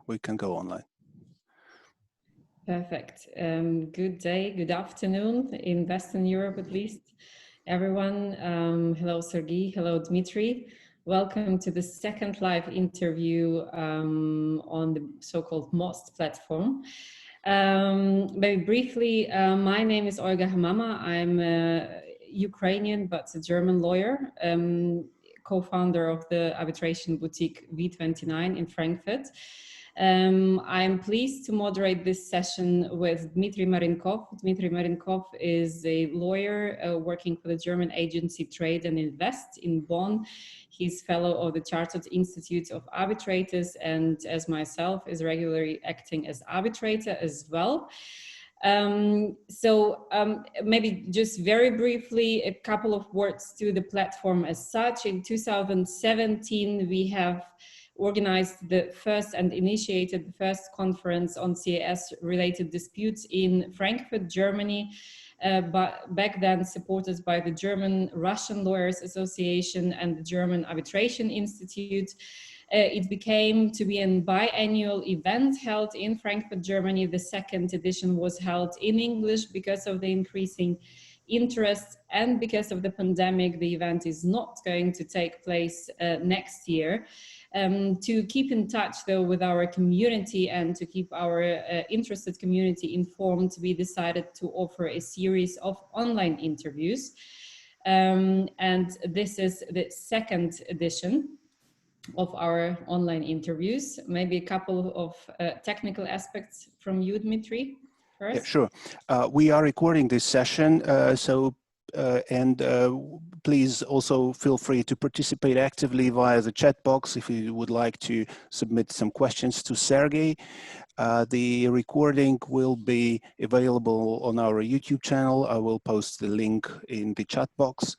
we can go online. Perfect. Good day, good afternoon, in Western Europe at least, everyone. Hello, Sergii. Hello, Dmitry. Welcome to the second live interview on the so-called MOST platform. Very briefly, my name is Olga Hamama. I'm a Ukrainian, but a German lawyer, co-founder of the arbitration boutique V29 in Frankfurt. I'm pleased to moderate this session with Dmitry Marinkov. Dmitry Marinkov is a lawyer working for the German agency Trade and Invest in Bonn. He's fellow of the Chartered Institute of Arbitrators and, as myself, is regularly acting as arbitrator as well. Maybe just very briefly, a couple of words to the platform as such. In 2017, we have organized the first and initiated the first conference on CIS-related disputes in Frankfurt, Germany, but back then supported by the German Russian Lawyers Association and the German Arbitration Institute. It became to be a biannual event held in Frankfurt, Germany. The second edition was held in English because of the increasing interest, and because of the pandemic, the event is not going to take place next year. To keep in touch though with our community and to keep our interested community informed, we decided to offer a series of online interviews. And this is the second edition of our online interviews. Maybe a couple of technical aspects from you, Dmitry, first. Yeah, sure. We are recording this session, please also feel free to participate actively via the chat box if you would like to submit some questions to Sergei. The recording will be available on our YouTube channel. I will post the link in the chat box.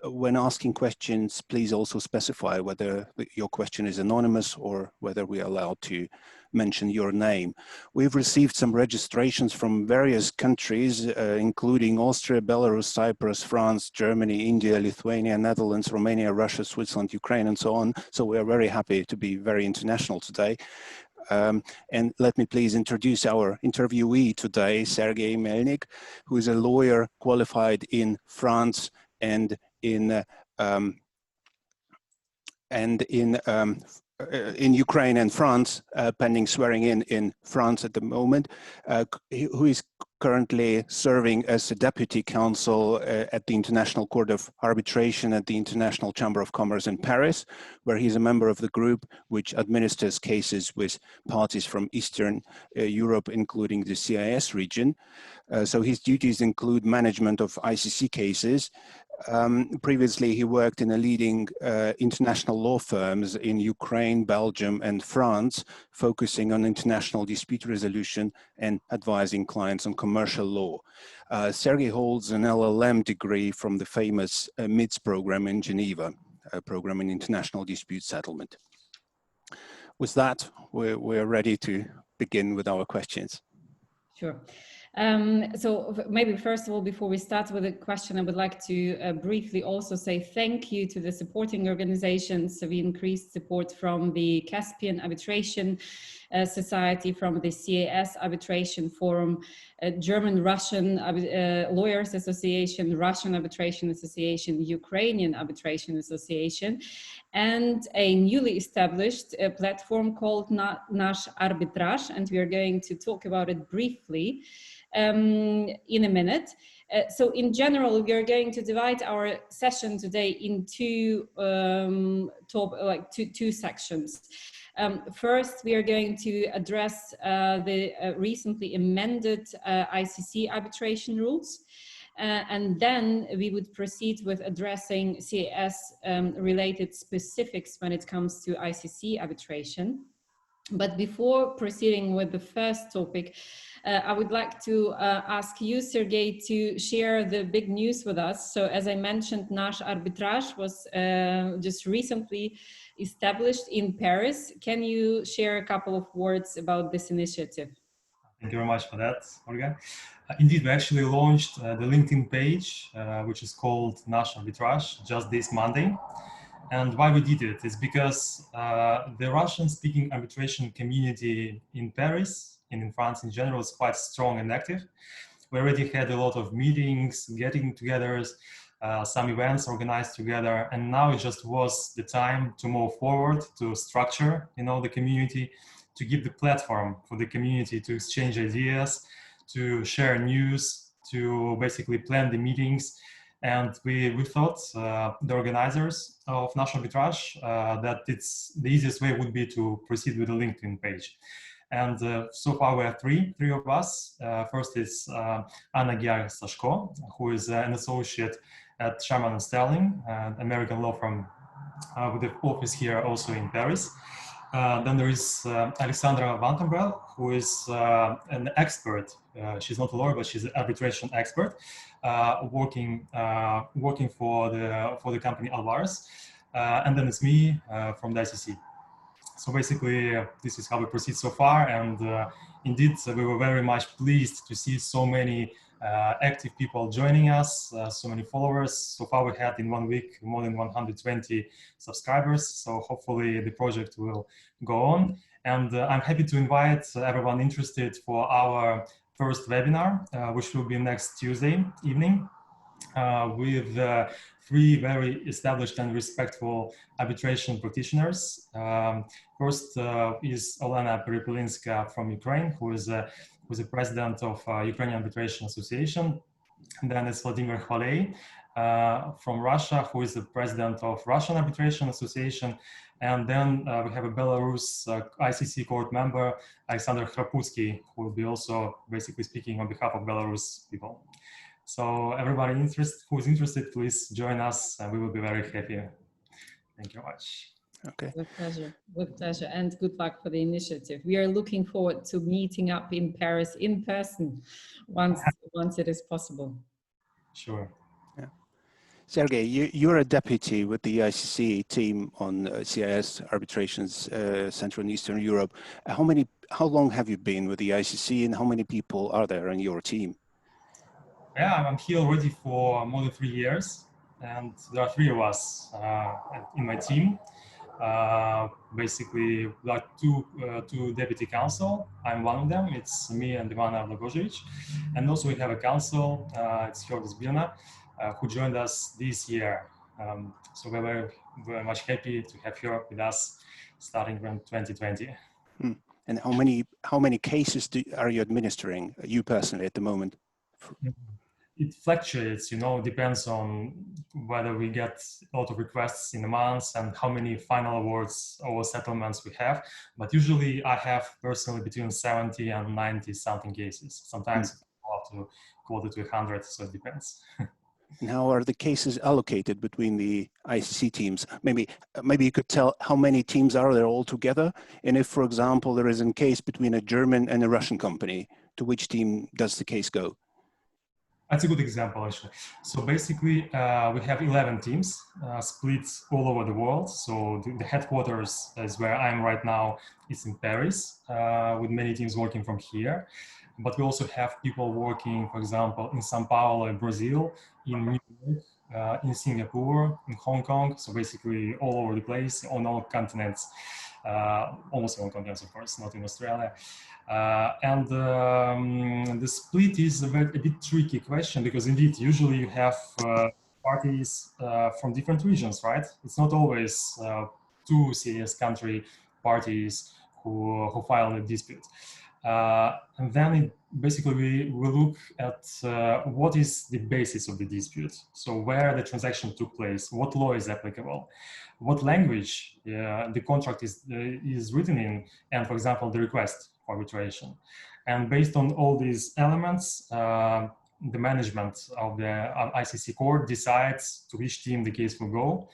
When asking questions, please also specify whether your question is anonymous or whether we are allowed to mention your name. We've received some registrations from various countries, including Austria, Belarus, Cyprus, France, Germany, India, Lithuania, Netherlands, Romania, Russia, Switzerland, Ukraine, and so on. So we are very happy to be very international today. And let me please introduce our interviewee today, Sergei Melnyk, who is a lawyer qualified in France and in Ukraine and France, pending swearing in France at the moment, who is currently serving as a deputy counsel at the International Court of Arbitration at the International Chamber of Commerce in Paris, where he's a member of the group which administers cases with parties from Eastern Europe, including the CIS region. So his duties include management of ICC cases. Previously, he worked in a leading international law firms in Ukraine, Belgium, and France, focusing on international dispute resolution and advising clients on commercial law. Sergei holds an LLM degree from the famous MIDS program in Geneva, a program in international dispute settlement. With that, we're ready to begin with our questions. Sure. So maybe first of all, before we start with a question, I would like to briefly also say thank you to the supporting organizations. So we increased support from the Caspian Arbitration Society, from the CIS Arbitration Forum, German-Russian Lawyers Association, Russian Arbitration Association, Ukrainian Arbitration Association, and a newly established platform called Nash Arbitrage, and we are going to talk about it briefly in a minute. So in general, we are going to divide our session today into two sections. First, we are going to address the recently amended ICC arbitration rules. And then we would proceed with addressing CIS-related specifics when it comes to ICC arbitration. But before proceeding with the first topic, I would like to ask you, Sergei, to share the big news with us. So as I mentioned, Nash Arbitrage was just recently established in Paris. Can you share a couple of words about this initiative? Thank you very much for that, Olga. Indeed, we actually launched the LinkedIn page, which is called Nash Arbitrage, just this Monday. And why we did it is because the Russian-speaking arbitration community in Paris and in France in general is quite strong and active. We already had a lot of meetings, getting together, some events organized together, and now it just was the time to move forward, to structure, the community, to give the platform for the community to exchange ideas, to share news, to basically plan the meetings. And we thought, the organizers of National Arbitrage, that the easiest way would be to proceed with a LinkedIn page. And so far we have three of us. First is Anna Gyar-Sashko, who is an associate at Sharman & Sterling, an American law firm with an office here also in Paris. Then there is Alexandra Vantenbrel, who is an expert. She's not a lawyer, but she's an arbitration expert, working for the company Alvarez. And then it's me from the ICC. So basically, this is how we proceed so far. And indeed, we were very much pleased to see so many active people joining us, so many followers. So far, we had in 1 week more than 120 subscribers. So hopefully the project will go on. And I'm happy to invite everyone interested for our first webinar, which will be next Tuesday evening, with three very established and respectful arbitration practitioners. First is Olena Peripelinska from Ukraine, who is the president of Ukrainian Arbitration Association. And then it's Vladimir Khvaley from Russia, who is the president of Russian Arbitration Association. And then we have a Belarus ICC court member, Alexander Khraputsky, who will be also basically speaking on behalf of Belarus people. So everybody who's interested, please join us, and we will be very happy. Thank you very much. Okay. With pleasure, and good luck for the initiative. We are looking forward to meeting up in Paris in person once it is possible. Sure. Yeah. Sergei, you're a deputy with the ICC team on CIS arbitrations, Central and Eastern Europe. How long have you been with the ICC, and how many people are there in your team? Yeah, I'm here already for more than 3 years, and there are 3 of us in my team. Basically, like two deputy counsel. I'm one of them. It's me and Ivana Blagojevic. And also we have a counsel, it's Fjordis Birna, who joined us this year. So we're very, very much happy to have her with us starting from 2020. And how many cases are you administering, you personally, at the moment? It fluctuates, depends on whether we get a lot of requests in a month and how many final awards or settlements we have. But usually I have personally between 70 and 90 something cases. Sometimes up to closer to 100, so it depends. And how are the cases allocated between the ICC teams? Maybe you could tell how many teams are there all together, and if, for example, there is a case between a German and a Russian company, to which team does the case go? That's a good example, actually. So basically, we have 11 teams split all over the world. So the headquarters is where I am right now. It's in Paris, with many teams working from here. But we also have people working, for example, in São Paulo, in Brazil, in New York, in Singapore, in Hong Kong. So basically all over the place, on all continents, almost all continents, of course, not in Australia. And the split is a bit tricky question, because indeed, usually you have parties from different regions, right? It's not always two CIS country parties who file a dispute. And then basically we look at what is the basis of the dispute. So where the transaction took place, what law is applicable, what language the contract is written in, and for example, the request for arbitration. And based on all these elements, the management of the ICC court decides to which team the case will go.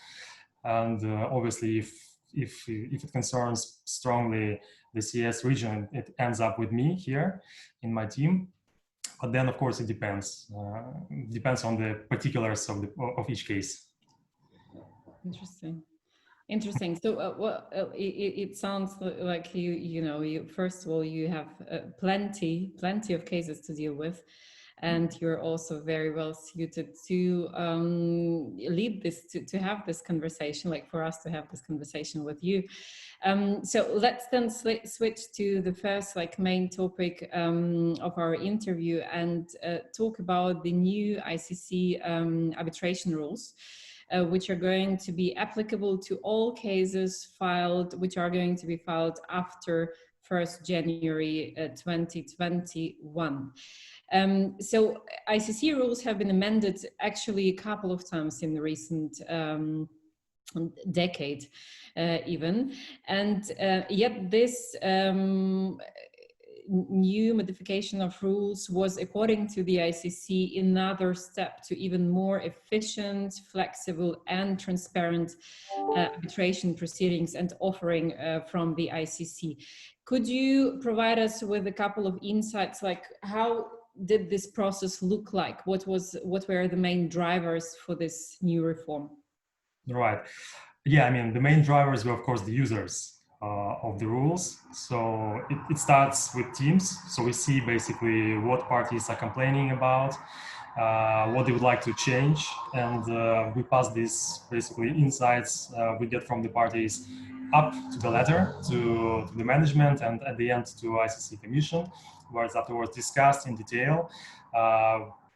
And obviously, if it concerns strongly the CS region, it ends up with me here in my team. But then, of course, it depends. Depends on the particulars of each case. Interesting. So it sounds like you first of all, you have plenty of cases to deal with. and you're also very well suited to lead this, to have this conversation, like for us to have this conversation with you. So let's then switch to the first main topic of our interview and talk about the new ICC arbitration rules, which are going to be applicable to all cases which are going to be filed after 1st January 2021. So ICC rules have been amended actually a couple of times in the recent decade even, and yet this new modification of rules was, according to the ICC, another step to even more efficient, flexible and transparent arbitration proceedings and offering from the ICC. Could you provide us with a couple of insights, like how did this process look like? What were the main drivers for this new reform? Right. Yeah, I mean, the main drivers were, of course, the users of the rules. So it starts with teams. So we see basically what parties are complaining about, what they would like to change. And we pass these basically insights we get from the parties up to the letter, to the management, and at the end to ICC Commission, where it's afterwards discussed in detail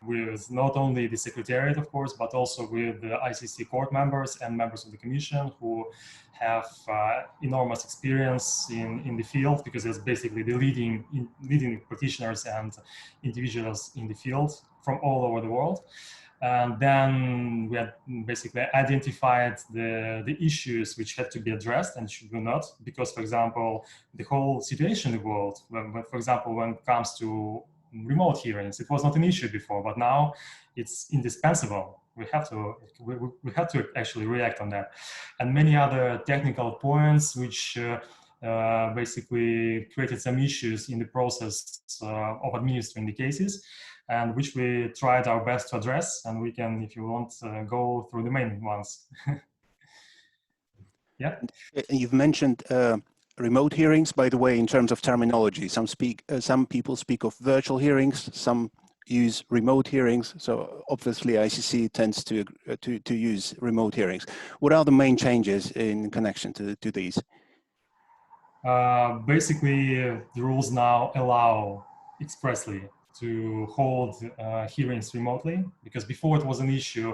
with not only the Secretariat, of course, but also with the ICC court members and members of the Commission who have enormous experience in the field, because it's basically the leading practitioners and individuals in the field from all over the world. And then we had basically identified the issues which had to be addressed and should be not, because, for example, the whole situation in the world, for example, when it comes to remote hearings, it was not an issue before, but now it's indispensable. We have to actually react on that, and many other technical points which basically created some issues in the process of administering the cases, and which we tried our best to address. And we can, if you want, go through the main ones. Yeah. You've mentioned remote hearings, by the way, in terms of terminology. Some people speak of virtual hearings, some use remote hearings. So obviously ICC tends to use remote hearings. What are the main changes in connection to these? Basically, the rules now allow expressly to hold hearings remotely, because before it was an issue.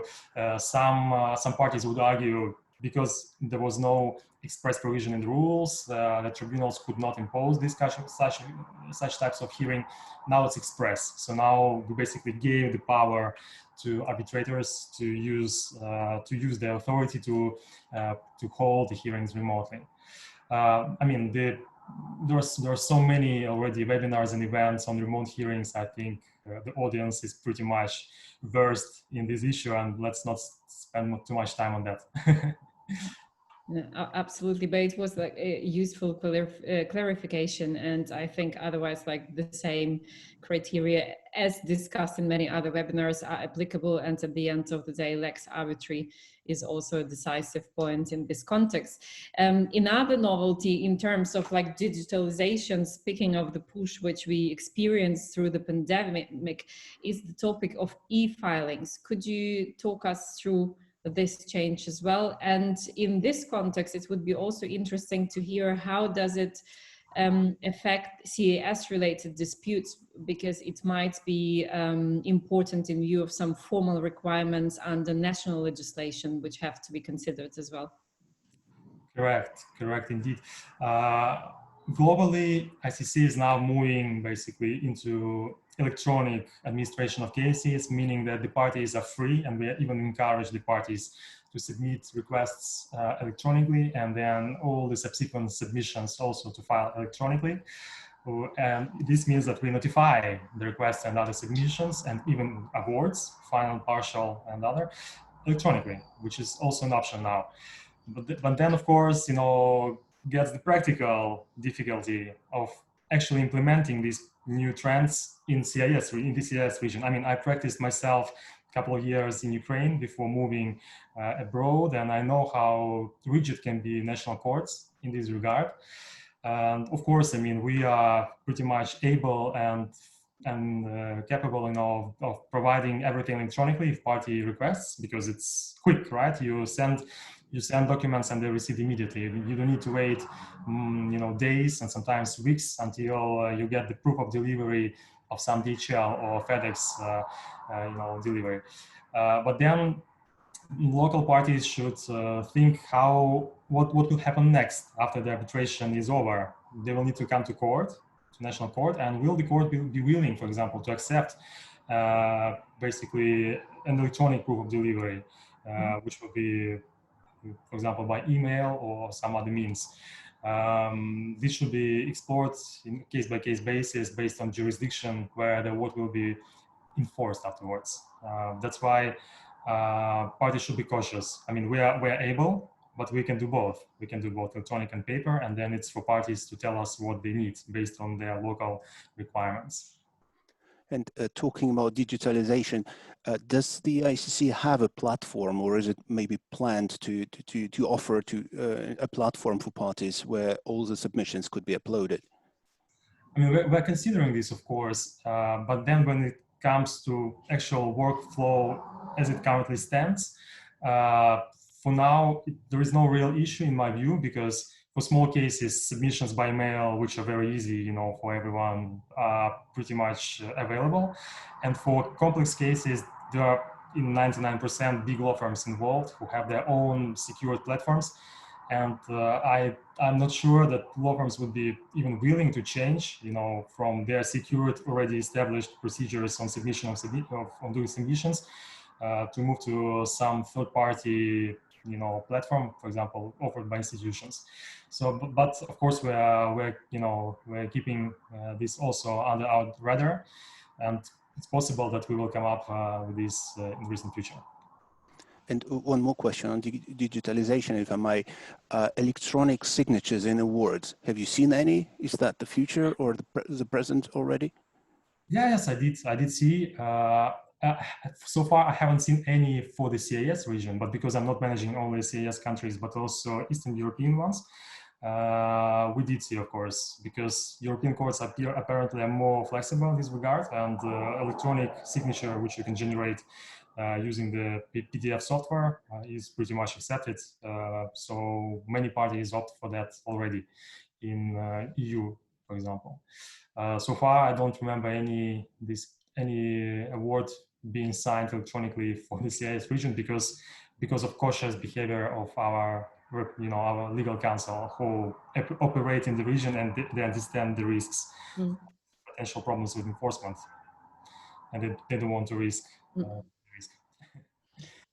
Some parties would argue, because there was no express provision in the rules, the tribunals could not impose such types of hearing. Now it's express. So now we basically gave the power to arbitrators to use their authority to hold the hearings remotely. I mean, there are so many already webinars and events on remote hearings. I think the audience is pretty much versed in this issue, and let's not spend too much time on that. No, absolutely, but it was like a useful clarification, and I think otherwise, like, the same criteria as discussed in many other webinars are applicable, and at the end of the day, lex arbitri is also a decisive point in this context. Another novelty in terms of like digitalization, speaking of the push which we experienced through the pandemic, is the topic of e-filings. Could you talk us through this change as well? And in this context, it would be also interesting to hear how does it affect CIS-related disputes, because it might be important in view of some formal requirements under national legislation which have to be considered as well. Correct indeed. Globally, ICC is now moving basically into electronic administration of cases, meaning that the parties are free, and we even encourage the parties to submit requests electronically, and then all the subsequent submissions also to file electronically. And this means that we notify the requests and other submissions, and even awards, final, partial, and other, electronically, which is also an option now. But then, of course, gets the practical difficulty of actually implementing these new trends in the CIS region. I mean, I practiced myself a couple of years in Ukraine before moving abroad, and I know how rigid can be national courts in this regard. And of course, I mean, we are pretty much able and and capable, of providing everything electronically if party requests, because it's quick, right? You send documents and they receive immediately. You don't need to wait, days and sometimes weeks until you get the proof of delivery of some DHL or FedEx, delivery. But then local parties should think what will happen next after the arbitration is over. They will need to come to court, to national court, and will the court be willing, for example, to accept basically an electronic proof of delivery, which will be, for example, by email or some other means. This should be explored in case-by-case basis based on jurisdiction where the award will be enforced afterwards. That's why parties should be cautious. I mean, we are able, but we can do both. We can do both electronic and paper, and then it's for parties to tell us what they need based on their local requirements. And talking about digitalization, does the ICC have a platform, or is it maybe planned to offer a platform for parties where all the submissions could be uploaded? I mean, we're considering this, of course, but then when it comes to actual workflow as it currently stands, for now, there is no real issue in my view, because for small cases, submissions by mail, which are very easy, for everyone, are pretty much available. And for complex cases, there are in 99% big law firms involved who have their own secured platforms. And I'm not sure that law firms would be even willing to change, from their secured, already established procedures on submission on doing submissions to move to some third-party, platform, for example, offered by institutions. So, but of course, we're keeping this also under our radar, and it's possible that we will come up with this in recent future. And one more question on digitalization, if I may. Electronic signatures in awards, have you seen any? Is that the future or the present already? Yes, I did see. So far, I haven't seen any for the CIS region, but because I'm not managing only CIS countries, but also Eastern European ones, we did see, of course, because European courts apparently are more flexible in this regard, and electronic signature, which you can generate using the PDF software, is pretty much accepted. So many parties opt for that already in EU, for example. So far, I don't remember any award being signed electronically for the CIS region because of cautious behavior of our legal counsel who operate in the region, and they understand the risks, potential problems with enforcement, and they don't want to risk.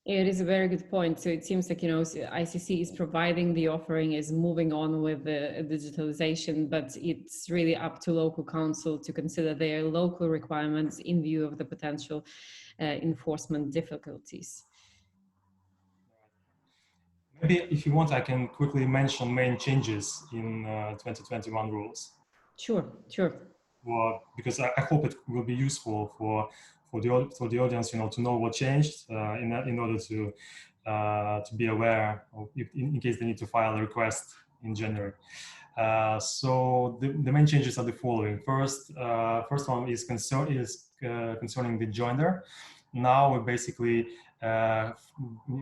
It is a very good point. So it seems like, ICC is providing the offering, is moving on with the digitalization, but it's really up to local counsel to consider their local requirements in view of the potential enforcement difficulties. Maybe if you want, I can quickly mention main changes in 2021 rules. Sure. Well, because I hope it will be useful for the audience, to know what changed in order to be aware of in case they need to file a request in January. So the main changes are the following. First one is concerning the joinder. Now we basically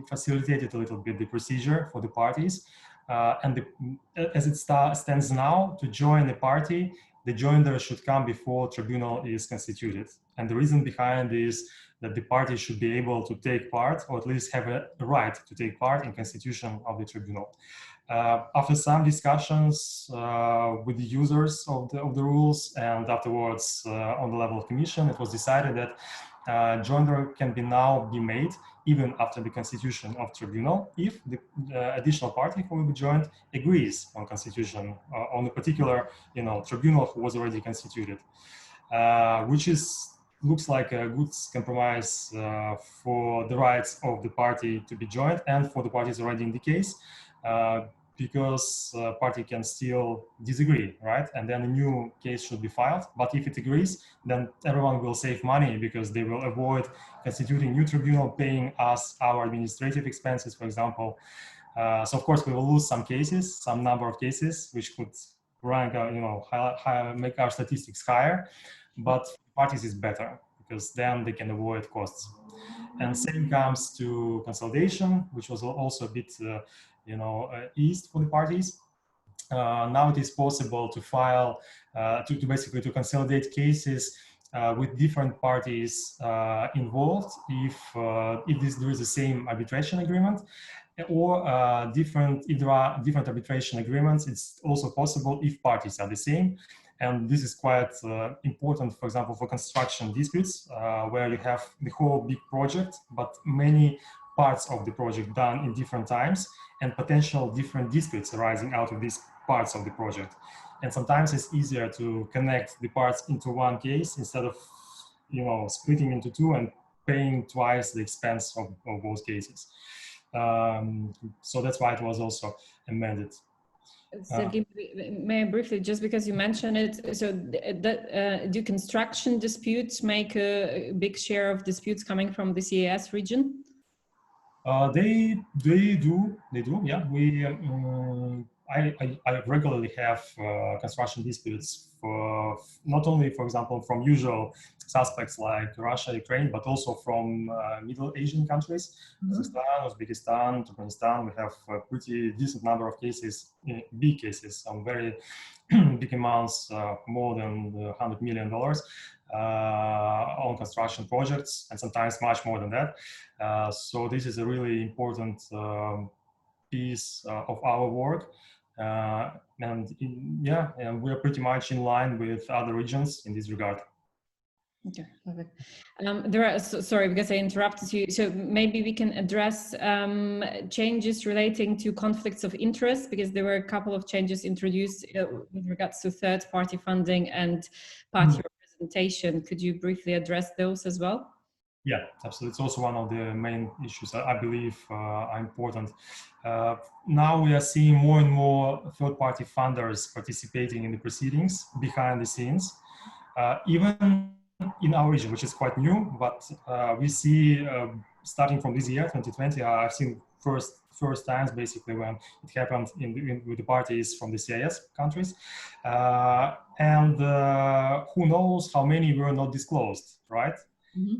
facilitated a little bit the procedure for the parties, and as it stands now, to join a party, the joinder should come before tribunal is constituted. And the reason behind is that the party should be able to take part, or at least have a right to take part in constitution of the tribunal. After some discussions with the users of the rules, and afterwards on the level of commission, it was decided that joinder can now be made even after the constitution of tribunal if the additional party who will be joined agrees on constitution on a particular tribunal who was already constituted, which looks like a good compromise for the rights of the party to be joined and for the parties already in the case, because party can still disagree, right? And then a new case should be filed. But if it agrees, then everyone will save money because they will avoid constituting new tribunal, paying us our administrative expenses, for example. So of course we will lose some number of cases, which could rank our, make our statistics higher, but parties is better because then they can avoid costs. And same comes to consolidation, which was also a bit, eased for the parties. Now it is possible to file, to basically to consolidate cases with different parties involved if there is the same arbitration agreement, or if there are different arbitration agreements. It's also possible if parties are the same. And this is quite important, for example, for construction disputes, where you have the whole big project, but many parts of the project done in different times, and potential different disputes arising out of these parts of the project. And sometimes it's easier to connect the parts into one case instead of, splitting into two and paying twice the expense of both cases. So that's why it was also amended. Sergei, may I briefly, just because you mentioned it, so do construction disputes make a big share of disputes coming from the CIS region? They do, yeah. I regularly have construction disputes for not only, for example, from usual suspects like Russia, Ukraine, but also from Middle Asian countries, Kazakhstan, Uzbekistan, Turkmenistan. We have a pretty decent number of cases, big cases, some very big amounts, more than $100 million on construction projects, and sometimes much more than that. So this is a really important piece of our work. And we're pretty much in line with other regions in this regard. Okay, perfect. There are, sorry, because I interrupted you. So maybe we can address changes relating to conflicts of interest, because there were a couple of changes introduced with regards to third-party funding and party representation. Could you briefly address those as well? Yeah, absolutely. It's also one of the main issues I believe are important. Now we are seeing more and more third-party funders participating in the proceedings behind the scenes, even in our region, which is quite new. But we see, starting from this year, 2020, I've seen first times basically when it happened with the parties from the CIS countries, and who knows how many were not disclosed, right?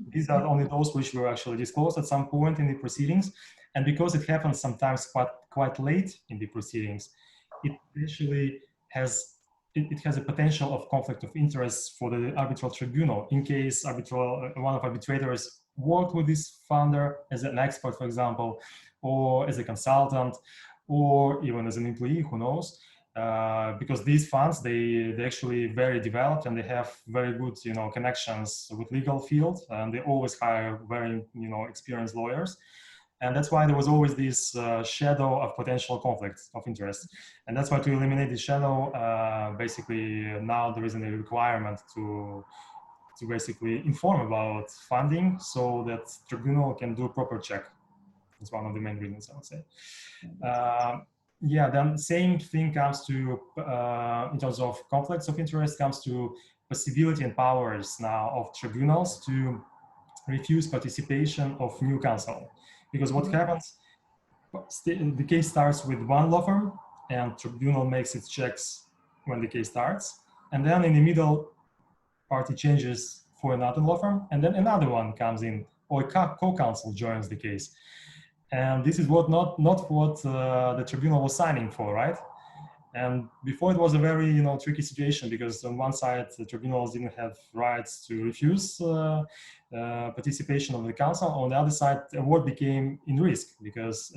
These are only those which were actually disclosed at some point in the proceedings. And because it happens sometimes quite late in the proceedings, it actually has a potential of conflict of interest for the arbitral tribunal in case one of arbitrators worked with this funder as an expert, for example, or as a consultant, or even as an employee, who knows. Because these funds, they're actually very developed, and they have very good, connections with legal field, and they always hire very, experienced lawyers. And that's why there was always this shadow of potential conflicts of interest. And that's why, to eliminate the shadow, basically now there isn't a requirement to basically inform about funding, so that tribunal can do a proper check. It's one of the main reasons, I would say. Yeah, then same thing comes to, in terms of conflicts of interest, comes to possibility and powers now of tribunals to refuse participation of new counsel. Because what happens, the case starts with one law firm, and tribunal makes its checks when the case starts. And then in the middle, party changes for another law firm, and then another one comes in, or a co-counsel joins the case. And this is not what the tribunal was signing for, right? And before, it was a very tricky situation, because on one side the tribunals didn't have rights to refuse participation of the counsel. On the other side, award became at risk because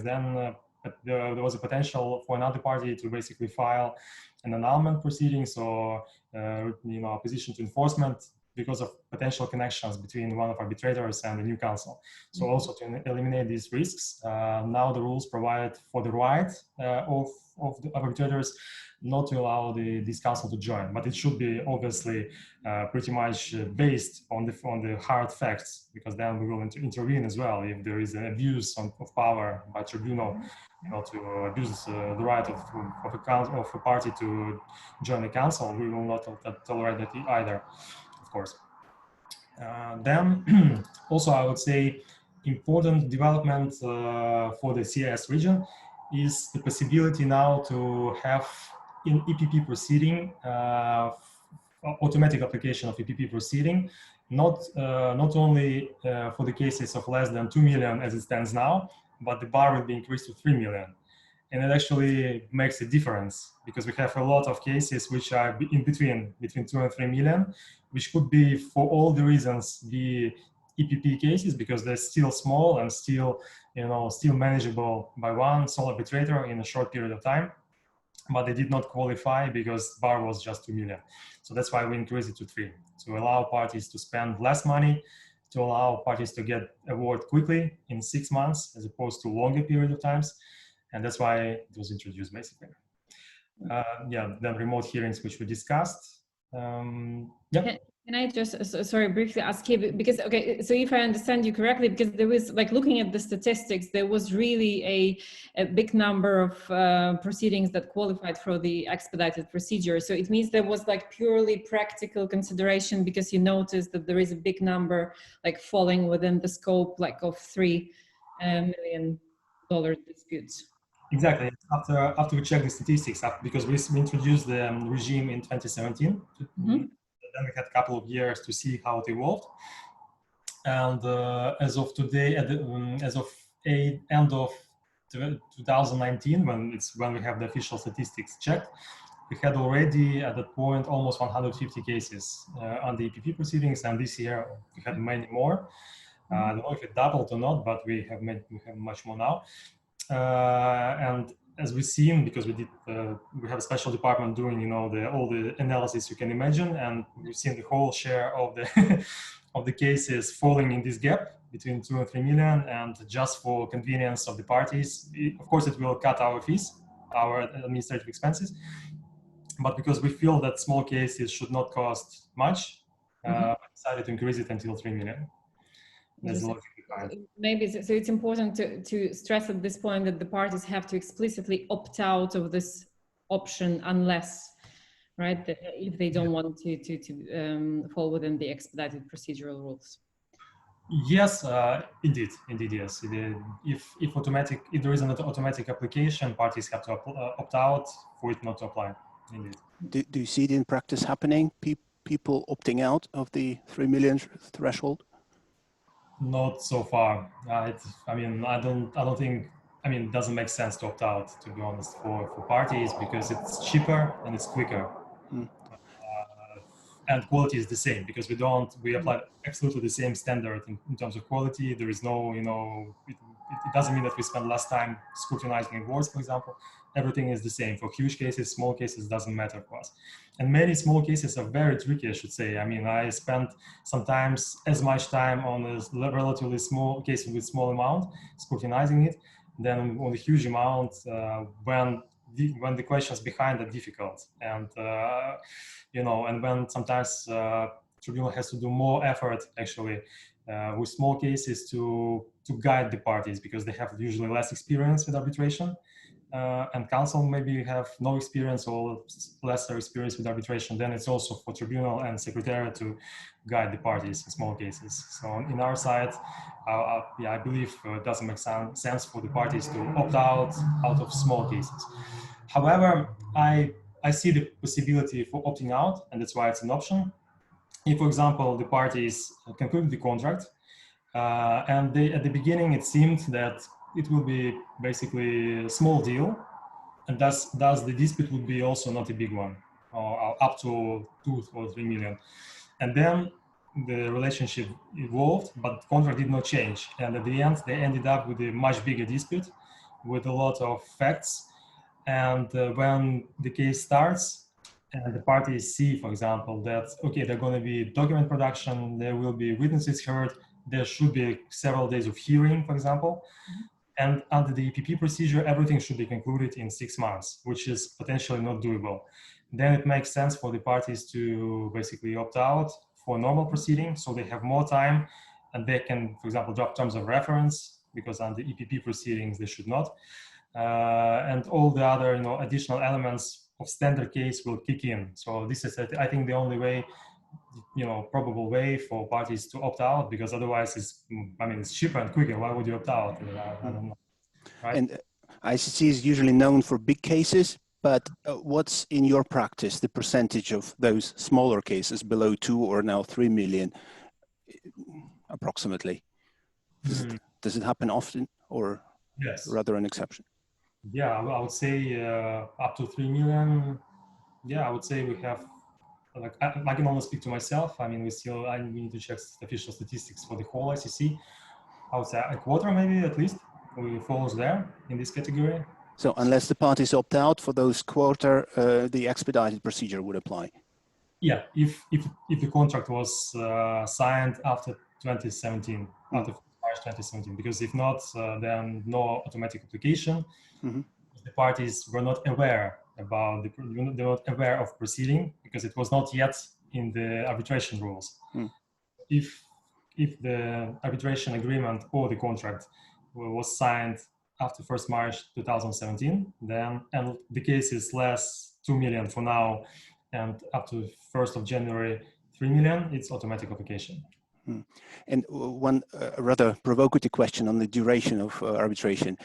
then there was a potential for another party to basically file an annulment proceedings or opposition to enforcement, because of potential connections between one of arbitrators and the new counsel. So also to eliminate these risks, now the rules provide for the right of the arbitrators not to allow this counsel to join, but it should be obviously pretty much based on the hard facts, because then we will intervene as well if there is an abuse of power by tribunal, to abuse the right of a party to join the counsel. We will not tolerate that either. Of course. Then also, I would say, important development for the CIS region is the possibility now to have in EPP proceeding, automatic application of EPP proceeding, not only for the cases of less than 2 million as it stands now, but the bar will be increased to 3 million. And it actually makes a difference because we have a lot of cases which are in between 2 and 3 million, which could be, for all the reasons, the EPP cases because they're still small and still, still manageable by one sole arbitrator in a short period of time. But they did not qualify because bar was just 2 million. So that's why we increased it to 3, to allow parties to spend less money, to allow parties to get award quickly in 6 months, as opposed to longer period of times. And that's why it was introduced, basically. Then remote hearings, which we discussed. Can I just, sorry, briefly ask you, because, okay, so if I understand you correctly, because there was, like, looking at the statistics, there was really a big number of proceedings that qualified for the expedited procedure. So it means there was, like, purely practical consideration because you noticed that there is a big number, like, falling within the scope, like, of $3 million disputes. Exactly. After we checked the statistics, because we introduced the regime in 2017, then we had a couple of years to see how it evolved. And as of today, as of end of 2019, when we have the official statistics checked, we had already at that point almost 150 cases on the EPP proceedings, and this year we had many more. I don't know if it doubled or not, but we have much more now. And as we've seen, because we have a special department doing, all the analysis you can imagine, and we've seen the whole share of the of the cases falling in this gap between 2 and 3 million. And just for convenience of the parties, of course, it will cut our fees, our administrative expenses. But because we feel that small cases should not cost much, we decided to increase it until 3 million. That's the logic behind. Maybe so. It's important to stress at this point that the parties have to explicitly opt out of this option unless, right, if they don't want to fall within the expedited procedural rules. Yes, indeed, yes. If there is an automatic application, parties have to opt out for it not to apply. Indeed. Do you see it in practice happening? People opting out of the 3 million threshold? Not so far. I don't think. It doesn't make sense to opt out, to be honest, for parties because it's cheaper and it's quicker. And quality is the same because we apply absolutely the same standard in terms of quality. There is no, it doesn't mean that we spend less time scrutinizing awards, for example. Everything is the same. For huge cases, small cases, doesn't matter for us. And many small cases are very tricky, I should say. I spent sometimes as much time on a relatively small case with small amount, scrutinizing it, than on the huge amount when the questions behind are difficult. And, and when sometimes tribunal has to do more effort, actually, with small cases to guide the parties because they have usually less experience with arbitration. And counsel maybe have no experience or lesser experience with arbitration, then it's also for tribunal and secretariat to guide the parties in small cases. So in our side, I believe it doesn't make sense for the parties to opt out of small cases. However, I see the possibility for opting out, and that's why it's an option. If, for example, the parties conclude the contract, and at the beginning it seemed that it will be basically a small deal, and thus the dispute would be also not a big one, or up to 2 or 3 million. And then the relationship evolved, but the contract did not change. And at the end, they ended up with a much bigger dispute with a lot of facts. And when the case starts and the parties see, for example, that, okay, there's going to be document production, there will be witnesses heard, there should be several days of hearing, for example. And under the EPP procedure, everything should be concluded in 6 months, which is potentially not doable. Then it makes sense for the parties to basically opt out for normal proceeding, so they have more time and they can, for example, drop terms of reference, because under EPP proceedings, they should not. And all the other, additional elements of standard case will kick in. So this is, I think, the only way, probable way for parties to opt out, because otherwise it's cheaper and quicker. Why would you opt out? I don't know. Right? And ICC is usually known for big cases, But what's in your practice the percentage of those smaller cases below 2 or now 3 million approximately? Does it happen often or Yes. rather an exception? Yeah, I would say up to 3 million. Yeah, I would say we have, like, I can only speak to myself. I mean, we need to check official statistics for the whole ICC. I would say a quarter maybe at least we falls there in this category. So unless the parties opt out for those quarter, the expedited procedure would apply. Yeah, if the contract was signed after 2017, after March 2017, because if not, then no automatic application. The parties were not aware about they were not aware of proceeding because it was not yet in the arbitration rules. If the arbitration agreement or the contract was signed after 1st March 2017, then, and the case is less 2 million for now, and up to 1st of January 3 million, it's automatic application. And one rather provocative question on the duration of arbitration.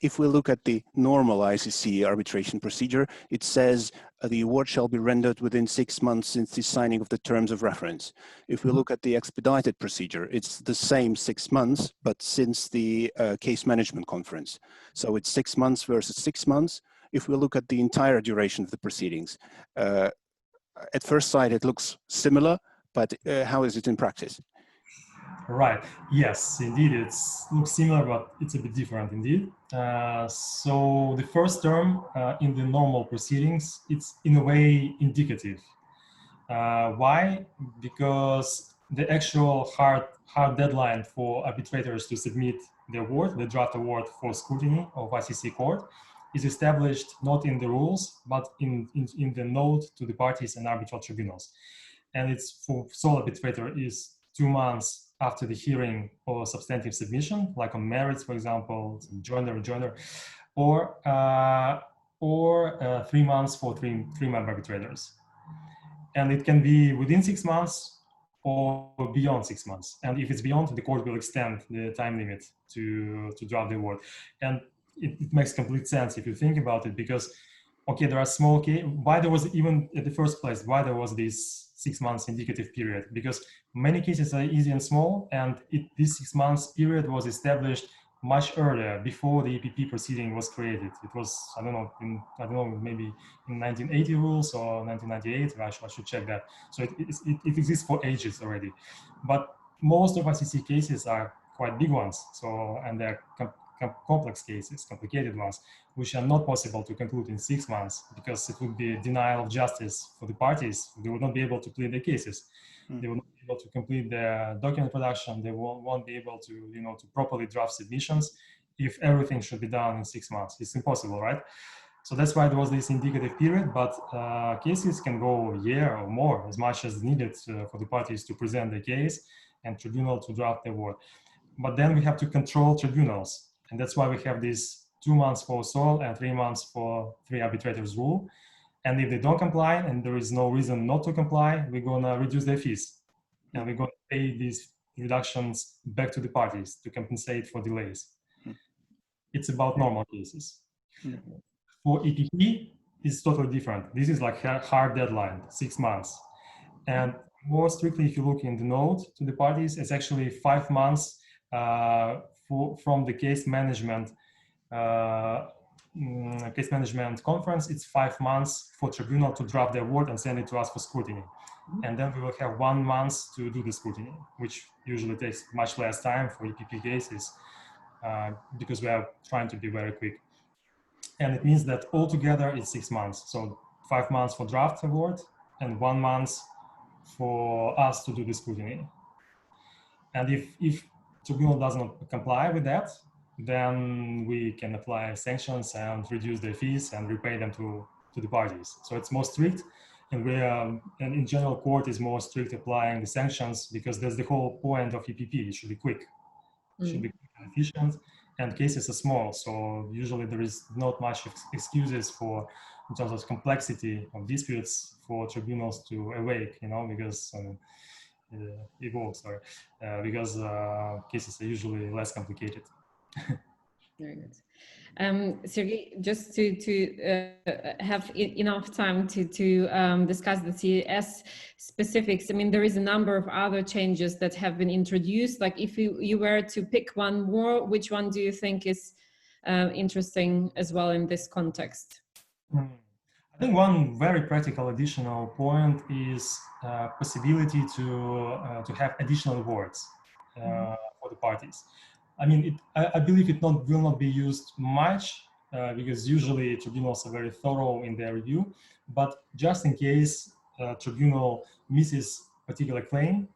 If we look at the normal ICC arbitration procedure, it says the award shall be rendered within 6 months since the signing of the terms of reference. If we look at the expedited procedure, it's the same 6 months, but since the case management conference. So it's 6 months versus 6 months. If we look at the entire duration of the proceedings, at first sight, it looks similar, but how is it in practice? Right. Yes, indeed, it looks similar, but it's a bit different indeed. So the first term in the normal proceedings, it's in a way indicative. Why? Because the actual hard deadline for arbitrators to submit the award, the draft award for scrutiny of ICC court, is established not in the rules, but in the note to the parties and arbitral tribunals. And it's for sole arbitrator is 2 months after the hearing or substantive submission, like on merits, for example, joiner, or 3 months for three-member arbitrators. And it can be within 6 months or beyond 6 months. And if it's beyond, the court will extend the time limit to draft the award. And it makes complete sense if you think about it, because, okay, there are small cases. Why there was even at the first place, why there was this 6 months indicative period? Because many cases are easy and small, and this 6 months period was established much earlier, before the EPP proceeding was created. It was, I don't know, maybe in 1980 rules or 1998. I should check that. So it exists for ages already. But most of ICC cases are quite big ones. So, and they're complex cases, complicated ones, which are not possible to conclude in 6 months, because it would be a denial of justice for the parties. They would not be able to plead their cases. They will not be able to complete their document production. They won't be able to, to properly draft submissions if everything should be done in 6 months. It's impossible, right? So that's why there was this indicative period, but cases can go a year or more, as much as needed for the parties to present the case and tribunal to draft the award. But then we have to control tribunals. And that's why we have this 2 months for sole and 3 months for 3 arbitrators rule. And if they don't comply, and there is no reason not to comply, we're gonna reduce their fees. And we're gonna pay these reductions back to the parties to compensate for delays. It's about normal cases. For EPP, it's totally different. This is like a hard deadline, 6 months. And more strictly, if you look in the note to the parties, it's actually 5 months from the case management conference. It's 5 months for tribunal to draft the award and send it to us for scrutiny. And then we will have 1 month to do the scrutiny, which usually takes much less time for EPP cases because we are trying to be very quick. And it means that altogether it's 6 months. So 5 months for draft award and 1 month for us to do the scrutiny. And if tribunal does not comply with that, then we can apply sanctions and reduce their fees and repay them to the parties. So it's more strict, and and in general, court is more strict applying the sanctions, because that's the whole point of EPP. It should be quick, it should be quick and efficient, and cases are small. So usually there is not much excuses for, in terms of complexity of disputes, for tribunals to awake, because evolve, sorry, because cases are usually less complicated. Very good. Sergei, just to have enough time to discuss the CIS specifics, I mean, there is a number of other changes that have been introduced. Like if you were to pick one more, which one do you think is interesting as well in this context? I think one very practical additional point is possibility to have additional awards for the parties. I mean, I believe it will not be used much because usually tribunals are very thorough in their review, but just in case tribunal misses a particular claim,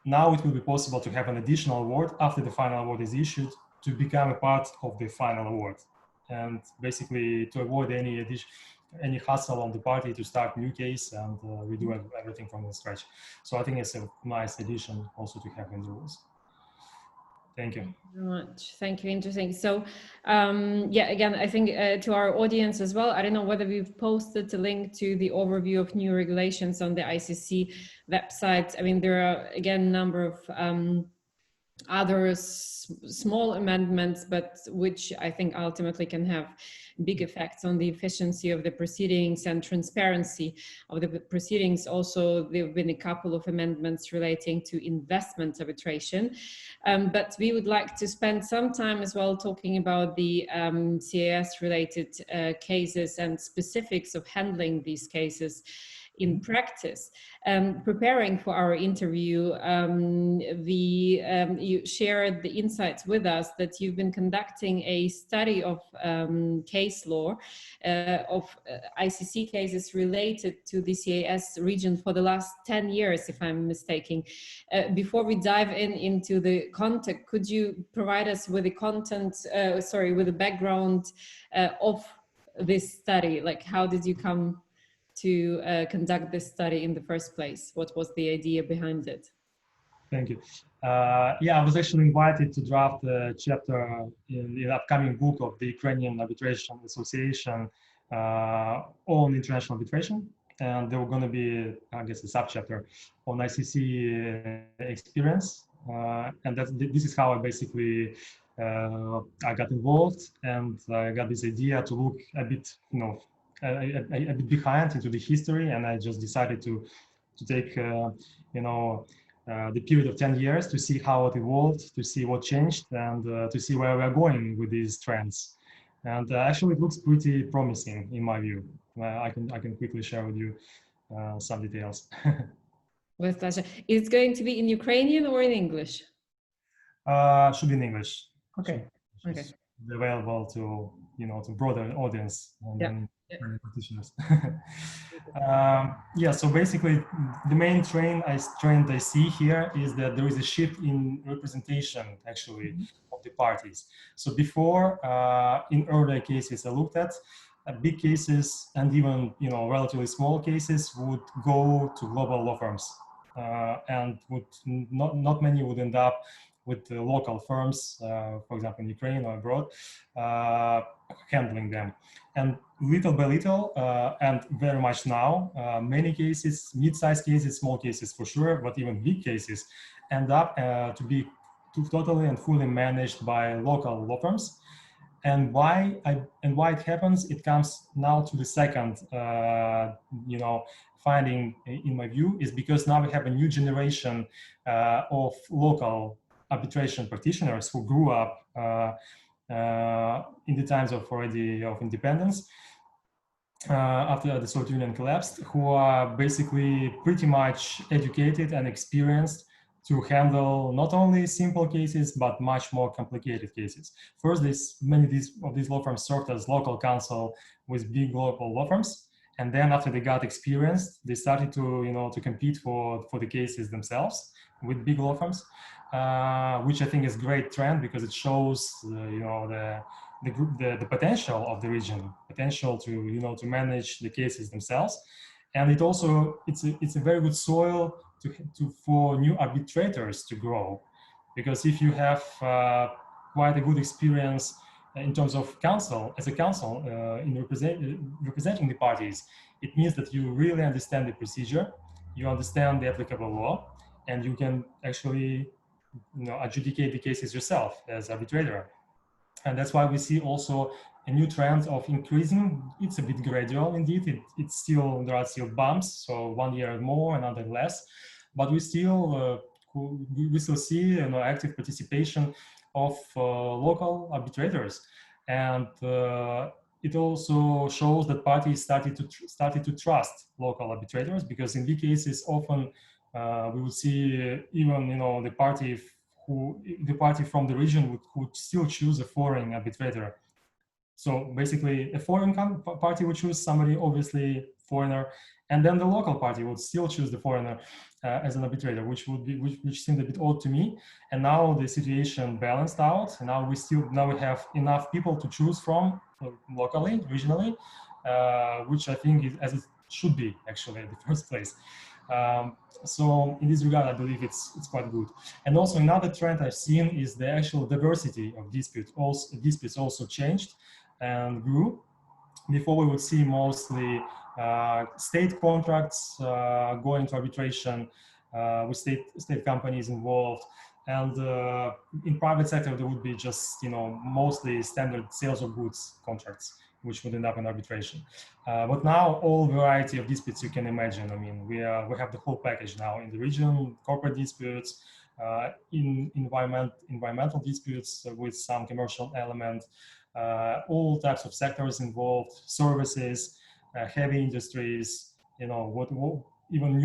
now it will be possible to have an additional award after the final award is issued to become a part of the final award, and basically to avoid any hassle on the party to start new case and redo everything from the scratch. So I think it's a nice addition also to have in the rules. Thank you. Thank you very much. Thank you. Interesting. So, yeah, again, I think to our audience as well, I don't know whether we've posted a link to the overview of new regulations on the ICC website. I mean, there are, again, a number of other small amendments, but which I think ultimately can have big effects on the efficiency of the proceedings and transparency of the proceedings. Also, there have been a couple of amendments relating to investment arbitration. But we would like to spend some time as well talking about the CIS-related cases and specifics of handling these cases in practice. Preparing for our interview, you shared the insights with us that you've been conducting a study of case law of ICC cases related to the CIS region for the last 10 years, if I'm mistaken. Before we dive into the content, could you provide us with the content, with the background of this study? Like, how did you come to conduct this study in the first place? What was the idea behind it? Thank you. Yeah, I was actually invited to draft a chapter in the upcoming book of the Ukrainian Arbitration Association on international arbitration. And there were going to be, I guess, a subchapter on ICC experience. And this is how I basically I got involved, and I got this idea to look a bit, a bit behind into the history, and I just decided to take the period of 10 years to see how it evolved, to see what changed, and to see where we're going with these trends. And actually, it looks pretty promising in my view. I can quickly share with you some details. With pleasure. Is it going to be in Ukrainian or in English? Should be in English. Okay. Okay. Available to to broader audience and then practitioners. Yeah. So basically, the main trend I see here is that there is a shift in representation actually of the parties. So before, in earlier cases I looked at, big cases and even relatively small cases would go to global law firms, and would not many would end up with the local firms, for example, in Ukraine or abroad, handling them. And little by little, and very much now, many cases, mid-sized cases, small cases for sure, but even big cases, end up to be totally and fully managed by local law firms. And why it happens? It comes now to the second, finding in my view, is because now we have a new generation of local arbitration practitioners who grew up in the times of independence after the Soviet Union collapsed, who are basically pretty much educated and experienced to handle not only simple cases but much more complicated cases. First, many of these law firms served as local counsel with big global law firms, and then after they got experienced, they started to compete for the cases themselves with big law firms. Which I think is a great trend because it shows the potential of the region, potential to manage the cases themselves, and it's a very good soil for new arbitrators to grow, because if you have quite a good experience in terms of counsel in representing the parties, it means that you really understand the procedure, you understand the applicable law, and you can actually adjudicate the cases yourself as arbitrator. And that's why we see also a new trend of increasing. It's a bit gradual indeed. It's still, there are still bumps, so 1 year more, another less, but we still see active participation of local arbitrators, and it also shows that parties started to trust local arbitrators, because in these cases often we would see even the party from the region would still choose a foreign arbitrator. So basically, a foreign party would choose somebody, obviously foreigner, and then the local party would still choose the foreigner as an arbitrator, which seemed a bit odd to me. And now the situation balanced out. And now we have enough people to choose from locally, regionally, which I think is as it should be actually in the first place. So in this regard, I believe it's quite good. And also another trend I've seen is the actual diversity of disputes. Disputes also changed and grew. Before we would see mostly state contracts going to arbitration with state companies involved, and in private sector there would be just mostly standard sales of goods contracts, which would end up in arbitration. But now all variety of disputes you can imagine. I mean, we have the whole package now in the region: corporate disputes, in environmental disputes with some commercial element, all types of sectors involved, services, heavy industries, even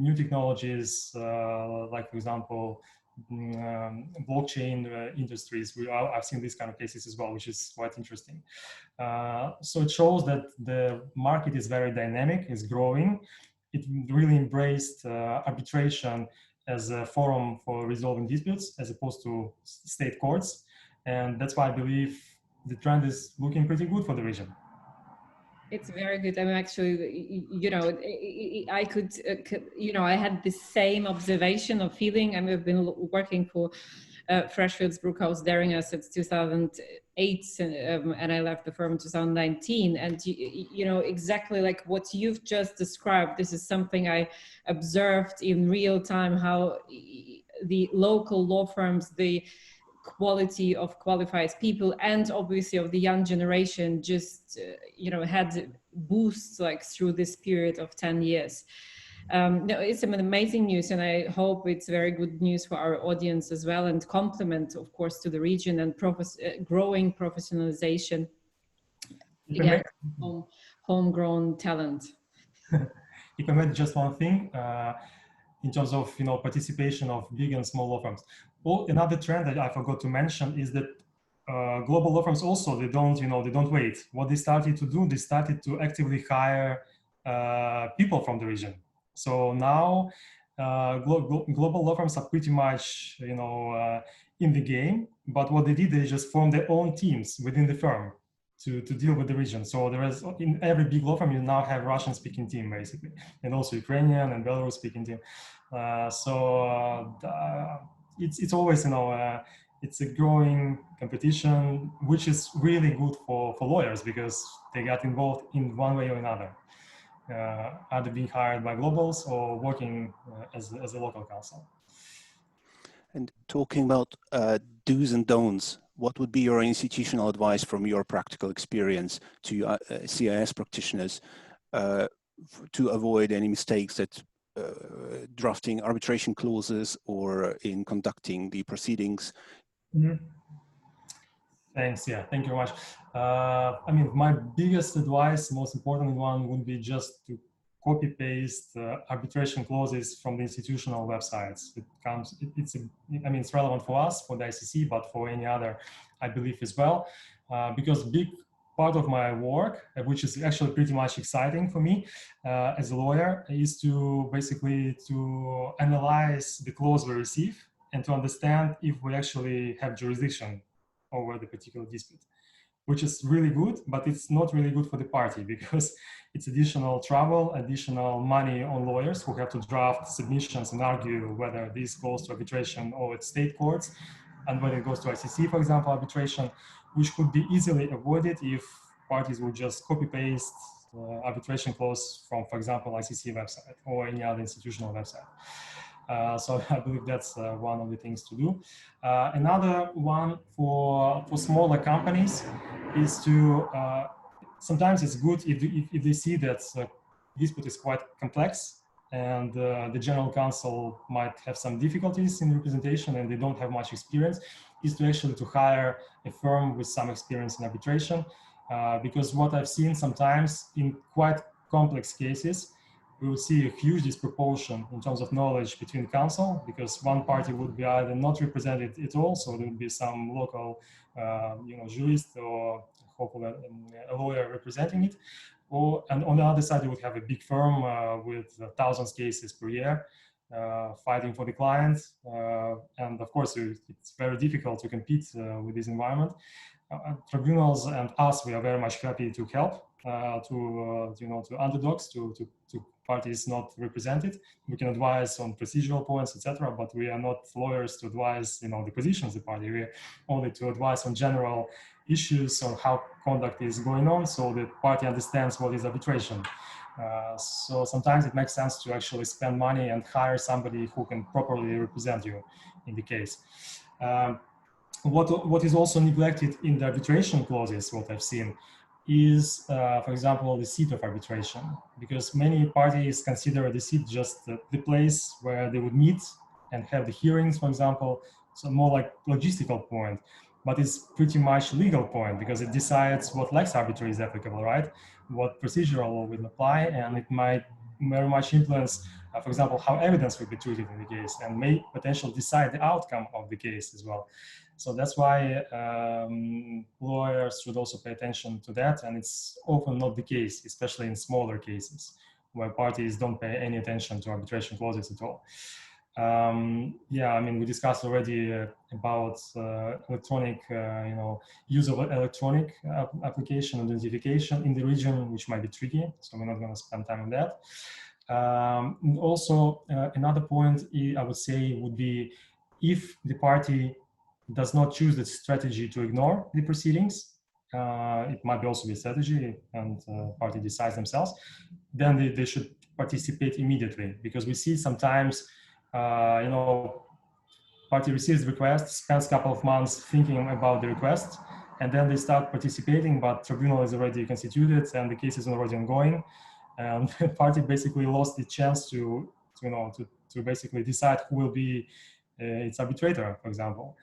new technologies, like for example, blockchain industries. I've seen these kind of cases as well, which is quite interesting. So it shows that the market is very dynamic, is growing. It really embraced arbitration as a forum for resolving disputes as opposed to state courts. And that's why I believe the trend is looking pretty good for the region. It's very good. I mean, actually, I could, I had the same observation of feeling. I mean, I've been working for Freshfields Brookhouse Deringer since 2008, and I left the firm in 2019. And exactly like what you've just described, this is something I observed in real time, how the local law firms, the quality of qualified people, and obviously of the young generation just had boosts like through this period of 10 years. No, it's an amazing news, and I hope it's very good news for our audience as well, and complement, of course, to the region and growing professionalization, again, homegrown talent. If I may, just one thing in terms of participation of big and small law firms. Another trend that I forgot to mention is that global law firms also, they don't wait. What they started to do, they started to actively hire people from the region. So now global law firms are pretty much in the game, but what they did, they just formed their own teams within the firm to deal with the region. So there is, in every big law firm, you now have Russian-speaking team basically, and also Ukrainian and Belarus-speaking team. It's always it's a growing competition, which is really good for lawyers, because they got involved in one way or another, either being hired by globals or working as a local counsel. And talking about do's and don'ts, what would be your institutional advice from your practical experience to CIS practitioners to avoid any mistakes that drafting arbitration clauses or in conducting the proceedings? Mm-hmm. Thanks. Yeah, thank you very much. I mean, my biggest advice, most important one, would be just to copy paste arbitration clauses from the institutional websites. It's relevant for us, for the ICC, but for any other, I believe as well, because big part of my work, which is actually pretty much exciting for me as a lawyer, is to basically to analyze the clause we receive and to understand if we actually have jurisdiction over the particular dispute, which is really good, but it's not really good for the party, because it's additional travel, additional money on lawyers who have to draft submissions and argue whether this goes to arbitration or it's state courts, and when it goes to ICC, for example, arbitration, which could be easily avoided if parties would just copy-paste arbitration clause from, for example, ICC website or any other institutional website. So I believe that's one of the things to do. Another one for smaller companies is to, sometimes it's good if they see that dispute is quite complex and the general counsel might have some difficulties in representation and they don't have much experience, is to actually to hire a firm with some experience in arbitration. Because what I've seen sometimes in quite complex cases, we will see a huge disproportion in terms of knowledge between counsel, because one party would be either not represented at all, so there would be some local, jurist or hopefully a lawyer representing it, and on the other side, you would have a big firm with thousands of cases per year fighting for the client, and of course, it's very difficult to compete with this environment. Tribunals and us, we are very much happy to help to underdogs, to parties not represented. We can advise on procedural points, etc., but we are not lawyers to advise, the positions of the party. We're only to advise on general issues or how conduct is going on, so the party understands what is arbitration. So sometimes it makes sense to actually spend money and hire somebody who can properly represent you in the case. What is also neglected in the arbitration clauses, what I've seen, is, for example, the seat of arbitration, because many parties consider the seat just the place where they would meet and have the hearings, for example, so more like logistical point, but it's pretty much legal point, because it decides what lex arbiter is applicable, right? What procedural law will apply, and it might very much influence, for example, how evidence will be treated in the case, and may potentially decide the outcome of the case as well. So that's why lawyers should also pay attention to that, and it's often not the case, especially in smaller cases where parties don't pay any attention to arbitration clauses at all. We discussed already about electronic, use of electronic application identification in the region, which might be tricky, so we're not going to spend time on that. Also, another point I would say would be, if the party does not choose the strategy to ignore the proceedings, it might be also be a strategy, and party decides themselves, then they should participate immediately, because we see sometimes, party receives the request, spends a couple of months thinking about the request, and then they start participating, but tribunal is already constituted and the case is already ongoing, and the party basically lost the chance to basically decide who will be its arbitrator, for example.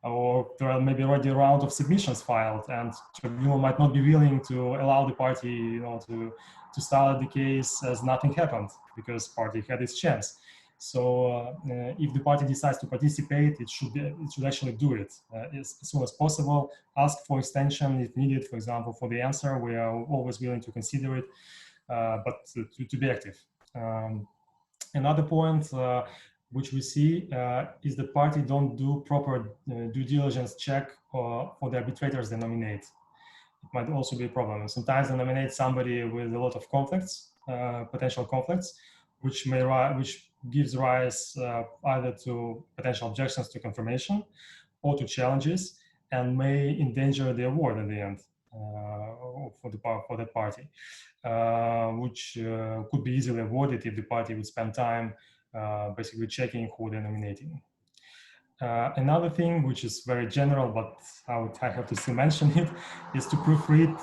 Or there are maybe already a round of submissions filed, and tribunal might not be willing to allow the party, to start the case as nothing happened, because party had its chance. So if the party decides to participate, it should actually do it as soon as possible. Ask for extension if needed, for example, for the answer. We are always willing to consider it, but to be active. Another point which we see is the party don't do proper due diligence check for the arbitrators they nominate. It might also be a problem. Sometimes they nominate somebody with a lot of conflicts, potential conflicts, which gives rise either to potential objections to confirmation or to challenges, and may endanger the award at the end for that party, which could be easily avoided if the party would spend time basically checking who they're nominating. Another thing, which is very general, but I have to still mention it, is to proofread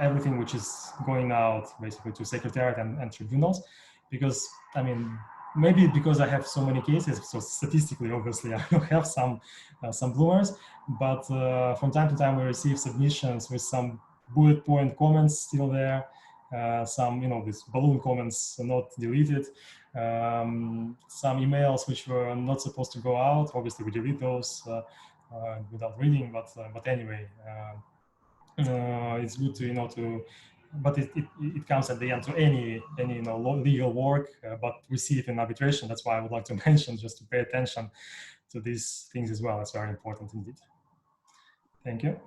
everything which is going out basically to secretariat and tribunals, because maybe because I have so many cases, so statistically, obviously, I will have some bloomers, but from time to time we receive submissions with some bullet point comments still there, some, these balloon comments are not deleted, some emails which were not supposed to go out. Obviously, we delete those without reading, but anyway, it's good to but it comes at the end to any legal work, but we see it in arbitration. That's why I would like to mention, just to pay attention to these things as well. It's very important indeed. Thank you.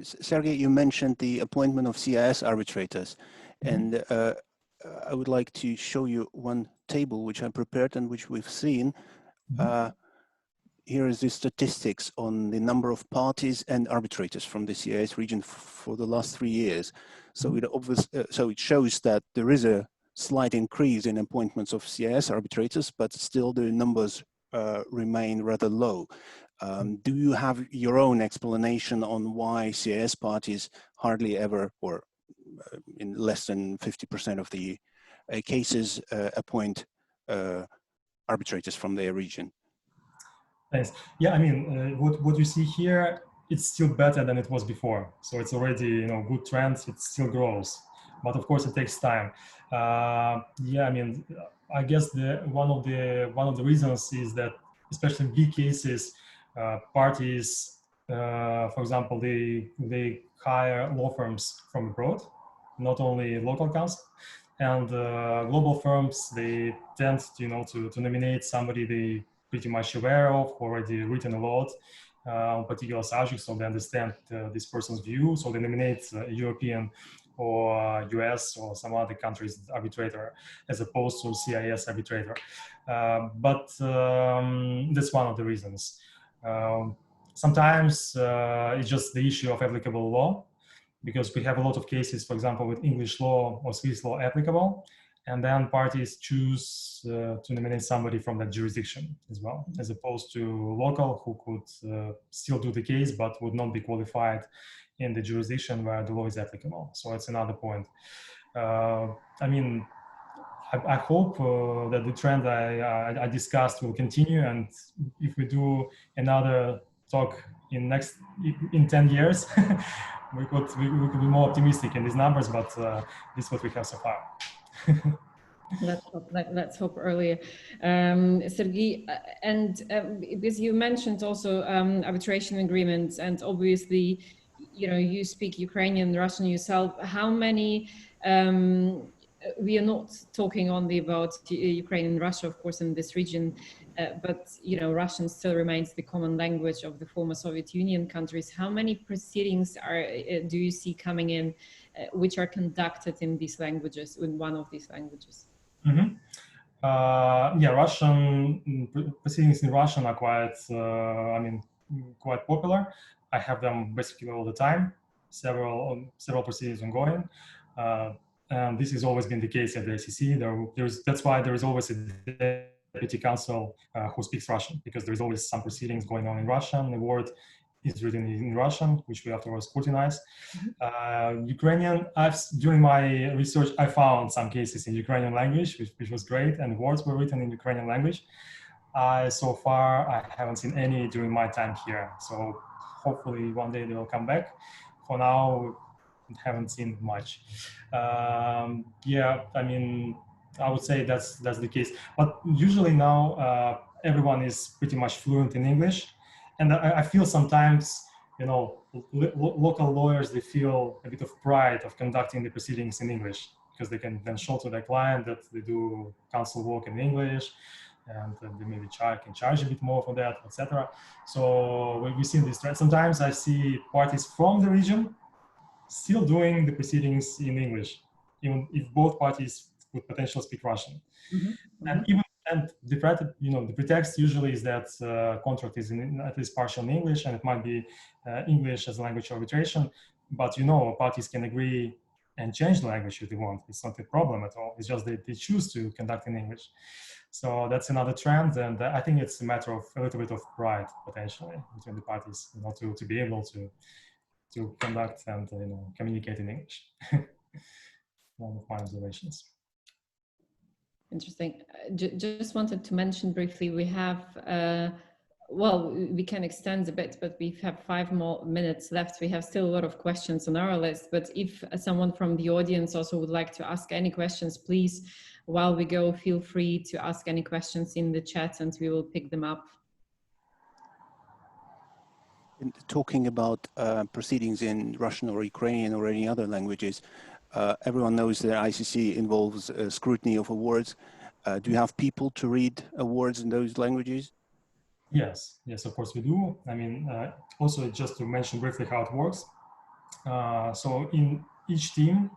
Sergei, you mentioned the appointment of CIS arbitrators, and I would like to show you one table which I prepared and which we've seen. Here is the statistics on the number of parties and arbitrators from the CIS region for the last 3 years. So it shows that there is a slight increase in appointments of CIS arbitrators, but still the numbers remain rather low. Do you have your own explanation on why CIS parties hardly ever, or in less than 50% of the cases, appoint arbitrators from their region? Thanks. Yeah, I mean, what you see here, it's still better than it was before. So it's already, good trends. It still grows, but of course it takes time. Yeah, I mean, I guess one of the reasons is that, especially in big cases, parties, for example, they hire law firms from abroad, not only local counsel, and global firms, they tend to nominate somebody they pretty much aware of, already written a lot on particular subjects, so they understand this person's view, so they nominate a European or US or some other country's arbitrator as opposed to CIS arbitrator. But that's one of the reasons. Sometimes it's just the issue of applicable law, because we have a lot of cases, for example, with English law or Swiss law applicable, and then parties choose to nominate somebody from that jurisdiction as well, as opposed to local who could still do the case but would not be qualified in the jurisdiction where the law is applicable. So it's another point. I mean, I hope that the trend I discussed will continue, and if we do another talk in 10 years, we could be more optimistic in these numbers, but this is what we have so far. Let's hope earlier. Sergii, and because you mentioned also arbitration agreements, and obviously, you speak Ukrainian, Russian yourself. How many, we are not talking only about Ukraine and Russia, of course, in this region, but Russian still remains the common language of the former Soviet Union countries. How many proceedings do you see coming in which are conducted in these languages, in one of these languages? Mm-hmm. Yeah, Russian proceedings in Russian are quite, quite popular. I have them basically all the time. Several proceedings ongoing, and this has always been the case at the ICC. That's why there is always a deputy counsel who speaks Russian, because there is always some proceedings going on in Russian. The word is written in Russian, which we afterwards scrutinize. Ukrainian, during my research, I found some cases in Ukrainian language, which was great, and words were written in Ukrainian language. So far, I haven't seen any during my time here. So hopefully one day they will come back. For now, haven't seen much. Yeah, I mean, I would say that's the case. But usually now, everyone is pretty much fluent in English. And I feel sometimes, local lawyers, they feel a bit of pride of conducting the proceedings in English, because they can then show to their client that they do counsel work in English, and they maybe can charge a bit more for that, etc. So we see this trend. Sometimes I see parties from the region still doing the proceedings in English, even if both parties would potentially speak Russian. Mm-hmm. And the pretext usually is that contract is in at least partial in English, and it might be English as a language of arbitration. But parties can agree and change the language if they want. It's not a problem at all. It's just they choose to conduct in English. So that's another trend, and I think it's a matter of a little bit of pride potentially between the parties, to be able to conduct and communicate in English. One of my observations. Interesting. Just wanted to mention briefly, we have, well, we can extend a bit, but we have 5 more minutes left. We have still a lot of questions on our list, but if someone from the audience also would like to ask any questions, please, while we go, feel free to ask any questions in the chat and we will pick them up. Talking about proceedings in Russian or Ukrainian or any other languages, everyone knows that ICC involves scrutiny of awards. Do you have people to read awards in those languages? Yes, of course we do. I mean, also just to mention briefly how it works. So in each team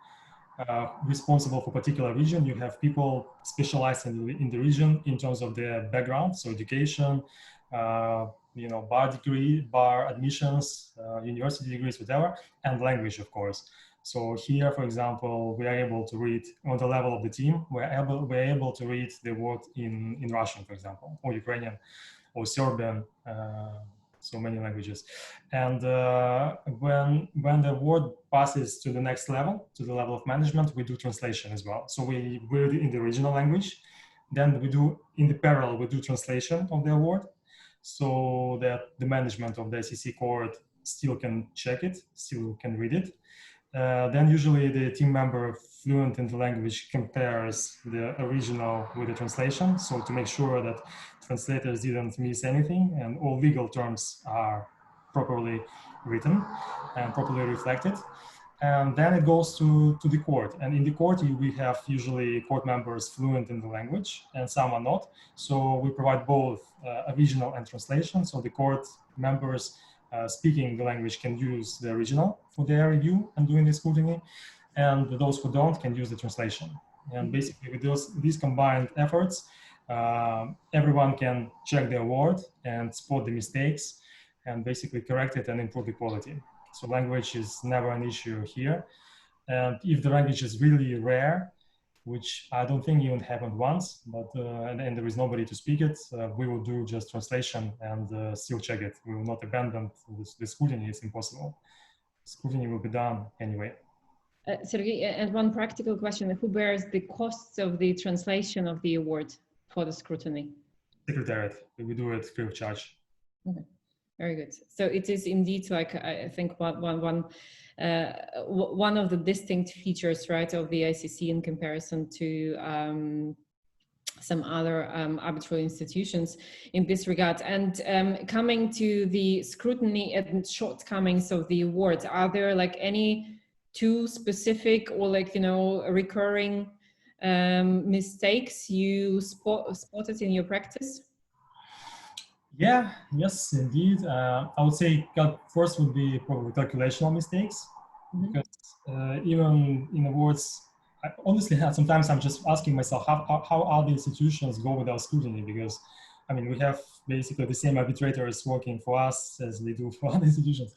responsible for a particular region, you have people specialized in the region in terms of their background, so education, bar degree, bar admissions, university degrees, whatever, and language, of course. So here, for example, we are able to read on the level of the team, we're able to read the word in Russian, for example, or Ukrainian, or Serbian, so many languages. And when the word passes to the next level, to the level of management, we do translation as well. So we read in the original language, then we do, in the parallel, we do translation of the award, so that the management of the ICC court still can check it, still can read it. Then usually the team member fluent in the language compares the original with the translation, so to make sure that translators didn't miss anything and all legal terms are properly written and properly reflected. And then it goes to the court. And in the court, we have usually court members fluent in the language and some are not. So we provide both original and translation. So the court members speaking the language can use the original for their review and doing the scrutiny, and those who don't can use the translation. And basically with these combined efforts, everyone can check the award and spot the mistakes and basically correct it and improve the quality. So language is never an issue here. And if the language is really rare, which I don't think even happened once, but and there is nobody to speak it, we will do just translation and still check it. We will not abandon the scrutiny. It's impossible. Scrutiny will be done anyway. Sergei, and one practical question: who bears the costs of the translation of the award for the scrutiny? Secretariat. We do it free of charge. Okay. Very good. So it is indeed, like, I think one of the distinct features, right, of the ICC in comparison to some other arbitral institutions in this regard. And coming to the scrutiny and shortcomings of the award, are there like any two specific or, like, you know, recurring mistakes you spotted in your practice? Yeah, yes, indeed. I would say first would be probably calculational mistakes, because even in awards, honestly, sometimes I'm just asking myself, how other institutions go without scrutiny? Because, I mean, we have basically the same arbitrators working for us as they do for other institutions.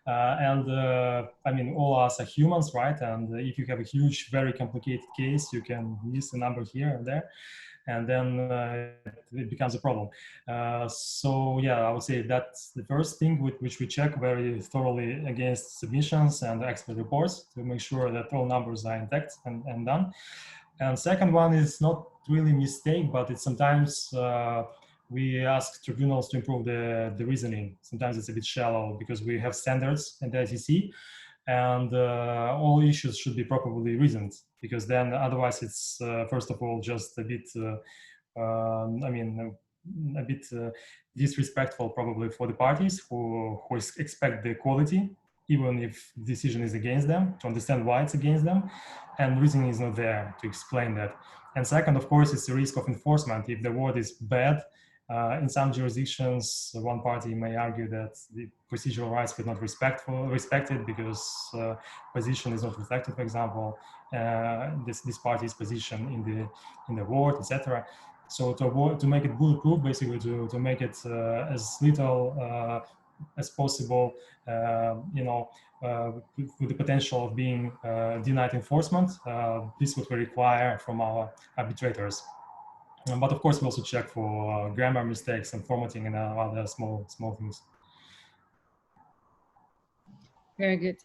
I mean, all of us are humans, right? And if you have a huge, very complicated case, you can miss a number here and there, and then it becomes a problem. So yeah, I would say that's the first thing which we check very thoroughly against submissions and expert reports to make sure that all numbers are intact and done. And second one is not really mistake, but it's sometimes we ask tribunals to improve the reasoning. Sometimes it's a bit shallow because we have standards in the ICC, and all issues should be properly reasoned, because then otherwise it's first of all just a bit I mean a bit disrespectful probably for the parties who expect the quality, even if the decision is against them, to understand why it's against them, and reasoning is not there to explain that. And second, of course, it's the risk of enforcement. If the word is bad, in some jurisdictions, one party may argue that the procedural rights were not respected because position is not reflected, for example, this party's position in the word, etc. So to make it bulletproof, basically to make it as little as possible, with the potential of being denied enforcement, this is what we require from our arbitrators. But of course, we also check for grammar mistakes and formatting and other small things. Very good.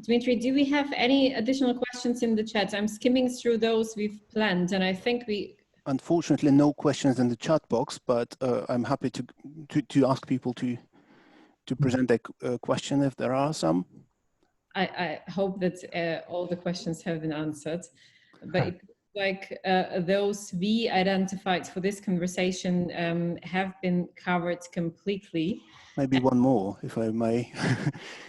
Dmitry, do we have any additional questions in the chat? I'm skimming through those we've planned, and I think we... Unfortunately, no questions in the chat box, but I'm happy to ask people to present a question if there are some. I hope that all the questions have been answered, but it, like those we identified for this conversation have been covered completely. Maybe one more, if I may.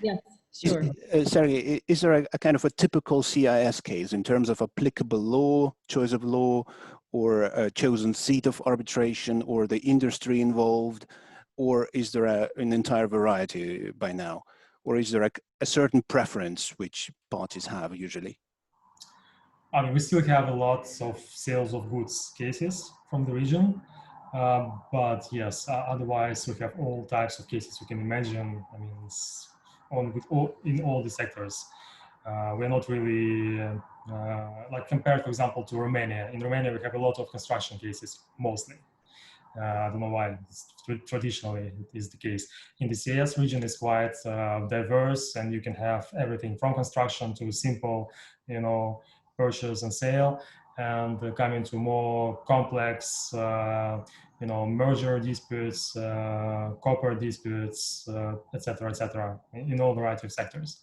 Yes, sure. Sergei, is there a kind of a typical CIS case in terms of applicable law, choice of law, or a chosen seat of arbitration, or the industry involved, or is there an entire variety by now? Or is there a certain preference which parties have usually? I mean, we still have a lot of sales of goods cases from the region, but yes, otherwise we have all types of cases you can imagine. I mean, it's in all the sectors. We're not really like compared, for example, to Romania. In Romania, we have a lot of construction cases, mostly. I don't know why. Traditionally, it is the case. In the CIS region, it's quite diverse, and you can have everything from construction to simple, purchase and sale, and coming to more complex, merger disputes, corporate disputes, etc., in all variety of sectors.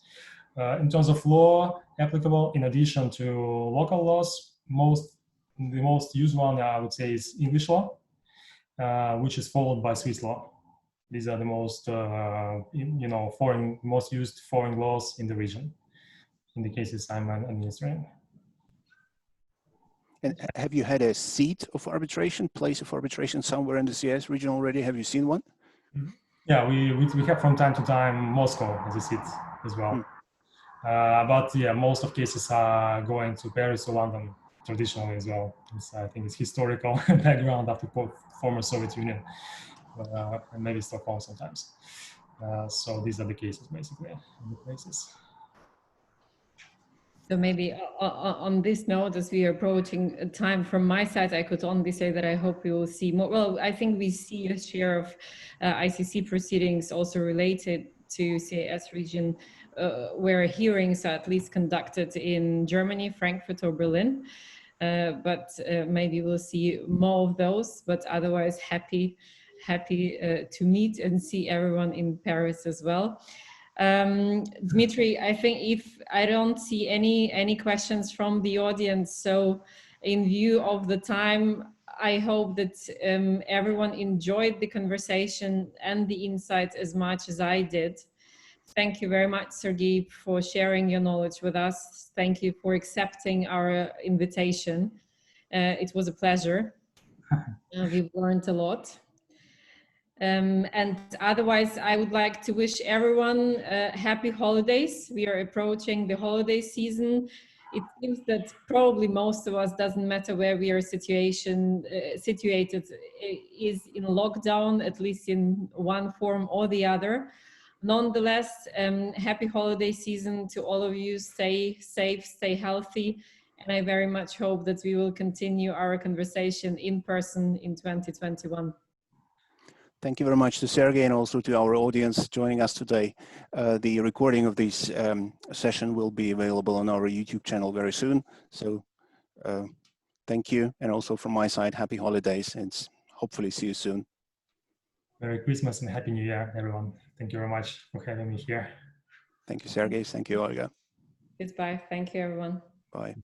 In terms of law applicable, in addition to local laws, the most used one, I would say, is English law, which is followed by Swiss law. These are the most, most used foreign laws in the region, in the cases I'm administering. And have you had a seat of arbitration, place of arbitration somewhere in the CIS region already? Have you seen one? Yeah, we have from time to time Moscow as a seat as well. But yeah, most of cases are going to Paris or London traditionally as well. I think it's historical background after former Soviet Union, and maybe Stockholm sometimes. So these are the cases basically in the places. So maybe on this note, as we are approaching time from my side, I could only say that I hope we will see more. Well, I think we see a share of ICC proceedings also related to CIS region, where hearings are at least conducted in Germany, Frankfurt or Berlin. But maybe we'll see more of those, but otherwise happy to meet and see everyone in Paris as well. Dmitry, I think if I don't see any questions from the audience, so in view of the time, I hope that everyone enjoyed the conversation and the insights as much as I did. Thank you very much, Sergii, for sharing your knowledge with us. Thank you for accepting our invitation. It was a pleasure. We've learned a lot. And otherwise, I would like to wish everyone happy holidays. We are approaching the holiday season. It seems that probably most of us, doesn't matter where we are situated, is in lockdown, at least in one form or the other. Nonetheless, happy holiday season to all of you. Stay safe, stay healthy. And I very much hope that we will continue our conversation in person in 2021. Thank you very much to Sergei and also to our audience joining us today. The recording of this session will be available on our YouTube channel very soon. So thank you. And also from my side, happy holidays and hopefully see you soon. Merry Christmas and Happy New Year, everyone. Thank you very much for having me here. Thank you, Sergei. Thank you, Olga. Goodbye. Thank you, everyone. Bye.